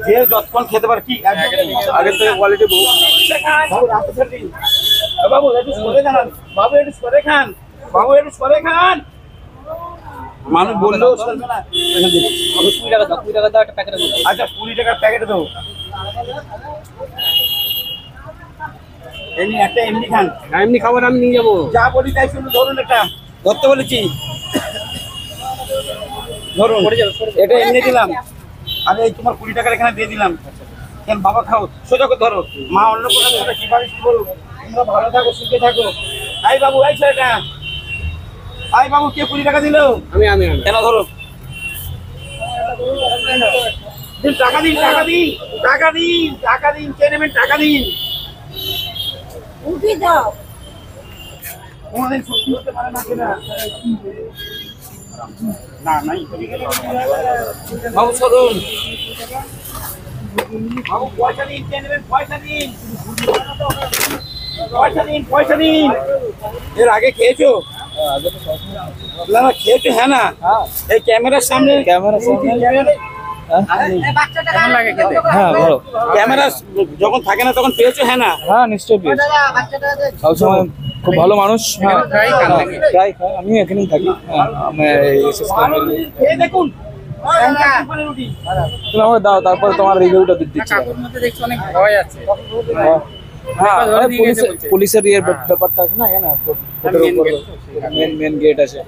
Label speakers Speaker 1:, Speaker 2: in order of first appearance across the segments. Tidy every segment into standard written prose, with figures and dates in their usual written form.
Speaker 1: যে যতক্ষণ খেতে পারে কি আগের থেকে কোয়ালিটি বাবু একটু সরে খান, বাবু একটু সরে খান, বাবু একটু সরে খান। মানুষ বললেও চলবে না।
Speaker 2: 20 টাকা দাও, 20 টাকা দাও, একটা প্যাকেট দাও।
Speaker 1: আচ্ছা 20 টাকার প্যাকেট দাও। এমনি একটা এমনি খান।
Speaker 2: এমনি খাবার আমি নিয়ে যাবো।
Speaker 1: যা বলি তাই শুধু ধরুন, একটা ধরতে বলেছি ধরুন। এটা এমনি দিলাম, আরে এই তোমার 20 টাকার এখানে দিয়ে দিলাম। কেন বাবা খাও, সোজা করে ধরো। মা অন্য কোনো কথা কি পারিস বলো, তোমরা ভালো থাকো, সুখে থাকো। আই বাবু, আই ছেলেটা, আই বাবু, কে 20 টাকা দিল?
Speaker 2: আমি
Speaker 1: কেন ধরো, দিন টাকা দিন, টাকা দিন, টাকা দিন, টাকা দিন, কে নেবেন টাকা দিন।
Speaker 3: উঠে যাও।
Speaker 1: কোনদিন সত্যি হতে পারে না কিনা? না নাই বাবু সরুন, বাবু পয়সা দিন, কে নেবেন পয়সা দিন, পয়সা দিন, পয়সা দিন। এর আগে খেয়েছো? না না খেয়েছো, হ্যাঁ না? এই ক্যামেরার সামনে,
Speaker 2: কেমন লাগে খেতে?
Speaker 4: হ্যাঁ বলো।
Speaker 1: ক্যামেরা যখন থাকে না তখন পেয়েছো, হ্যাঁ না?
Speaker 4: হ্যাঁ নিশ্চয়ই পেয়েছি, সবসময় খুব ভালো মানুষ। হ্যাঁ প্রায় খাই, আমিও এখানেই থাকি। হ্যাঁ আমি
Speaker 1: খেয়ে দেখুন,
Speaker 4: তুমি আমাকে দাও, তারপরে তোমার রিভিউটা দিচ্ছি।
Speaker 2: দেখছি অনেক ভয় আছে।
Speaker 4: হ্যাঁ পুলিশের ইয়ের ব্যাপারটা আছে না, এখানে মেন গেট আছে।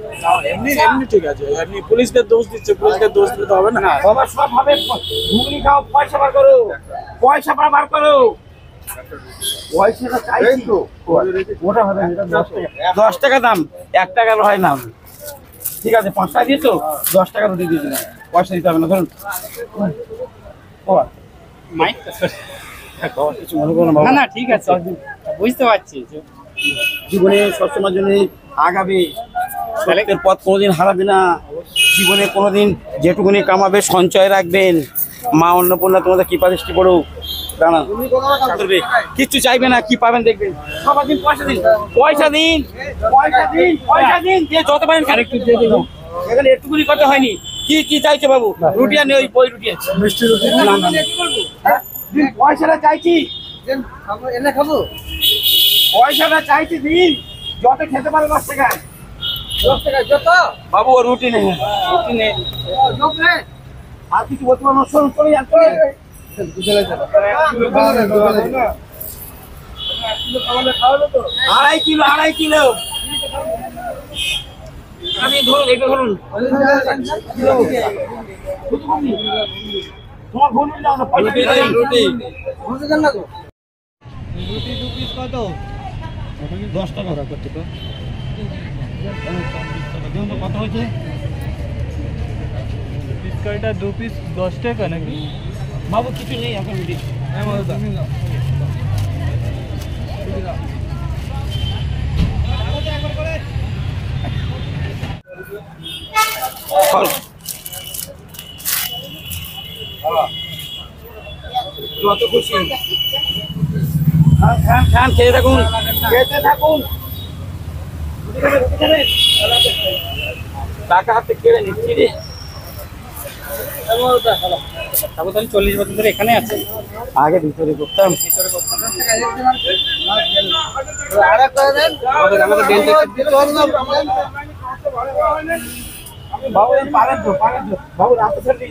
Speaker 4: এমনি এমনি ঠিক আছে, এমনি পুলিশদের দোষ দিচ্ছে, পুলিশদের দোষ দিতে হবে না।
Speaker 1: বাবা সব ভাবে ঘুগনি খাও, পয়সা বার করো, পয়সা বার করো। পয়সাটা চাইছি তো, ওটা হবে না, এটা 10 টাকা দাম, 1 টাকার হয় না। ঠিক আছে 5 টাকা দিয়েছো, 10 টাকা রুটি দিয়ে দিলাম, পয়সা দিতে হবে না। ধরুন
Speaker 2: মাইক
Speaker 1: কিছু মনে করো না বাবা।
Speaker 2: না না ঠিক আছে, বুঝতে পারছি।
Speaker 1: জীবনে সবসময় জন্য আগাবে, সত্যের পথ কোনোদিন হারাবে না। জীবনে কোনোদিন যেটুকুনি কামাবে সঞ্চয় রাখবেন। মা অন্নপূর্ণা তোমাদের কৃপা দৃষ্টি পড়ুক। দাঁড়ান, কিচ্ছু চাইবে না, কি পাবেন দেখবেন। সবার দিন পয়সা দিন, পয়সা দিন, পয়সা দিন, পয়সা দিন, যে যত পারেন একটু দিয়ে দিন। এখানে একটুকুনি কথা হয়নি। কি কি চাইছে বাবু? রুটি আর নেই, ওই রুটি আছে, মিষ্টি রুটি। পয়সাটা চাইছি,
Speaker 2: এনে খাবো,
Speaker 1: পয়সাটা চাইছি দিন, যত খেতে পারে 10 টাকায়।
Speaker 2: 10 টাকা যত
Speaker 1: বাবু ওর রুটি নেই,
Speaker 2: রুটি নেই।
Speaker 1: আর কিছু বলতে পারবো না, শোন চলে যান, চলে যান। আড়াই কিলো আমি ধরুন, এটা ধরুন। তোমার ভুল দাও না, রুটি
Speaker 2: রুটি
Speaker 4: 2 পিস কত?
Speaker 1: 10 টাকা করতে তো কত হয়েছে?
Speaker 4: পিসকারিটা 2 পিস 10 টাকা নাকি?
Speaker 1: বাবু কিছু নেই এখন রুটি। যত খুশি খান, খেয়ে থাকুন, খেতে থাকুন। টাকা হাতে কেড়ে নিচ্ছি রে।
Speaker 2: তারপর তাহলে 40 বছর ধরে এখানে আছে।
Speaker 1: আগে ভিতরে করতাম, বাবু পারেন তো, বাবু রাস্তা ছাড়ি।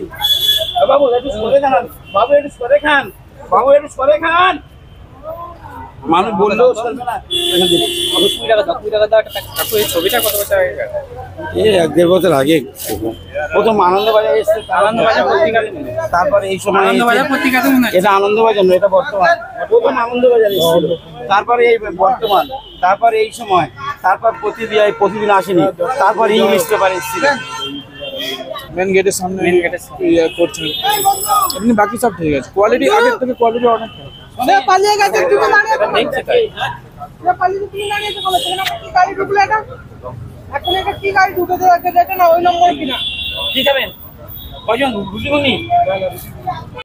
Speaker 1: বাবু একটু সরে খান, বাবু একটু সরে খান, বাবু একটু সরে খান। মানুষ বললেও চলবে না।
Speaker 2: 20 টাকা দাও, 20 টাকা দাও, একটা প্যাকেট। এই ছবিটা কত বছর আগে?
Speaker 1: এই 1-1.5 বছর আগে প্রথম আনন্দবাজার এসছে।
Speaker 2: আনন্দবাজার পত্রিকাতে,
Speaker 1: তারপরে এই সময়
Speaker 2: আনন্দবাজার পত্রিকাতে মনে হয়।
Speaker 1: এটা আনন্দবাজার নয়, এটা বর্তমান। প্রথম আনন্দবাজার এসেছিল, তারপরে এই বর্তমান, তারপরে এই সময়, তারপর প্রতিদিন আসেনি, তারপর ইংলিশ পেপার এসেছিল।
Speaker 4: মেন গেটের সামনে
Speaker 2: মেন গেটের
Speaker 4: ইয়ে করছেন। এমনি বাকি সব ঠিক আছে, কোয়ালিটি আগের থেকে কোয়ালিটি অনেক ভালো।
Speaker 3: পালিয়ে গেছে, তুমি দাঁড়িয়ে থাকো।
Speaker 2: দেখছি তাই।
Speaker 3: পালিয়ে তুমি দাঁড়িয়ে থাকো, সেখানে কি গাড়ি ঢুকলো এটা? এখন এটা কি গাড়ি ঢুকেছে? এটা না ওই নম্বর কিনা?
Speaker 1: কি খাবেন? কয়জন? রুটি ঘুগনি?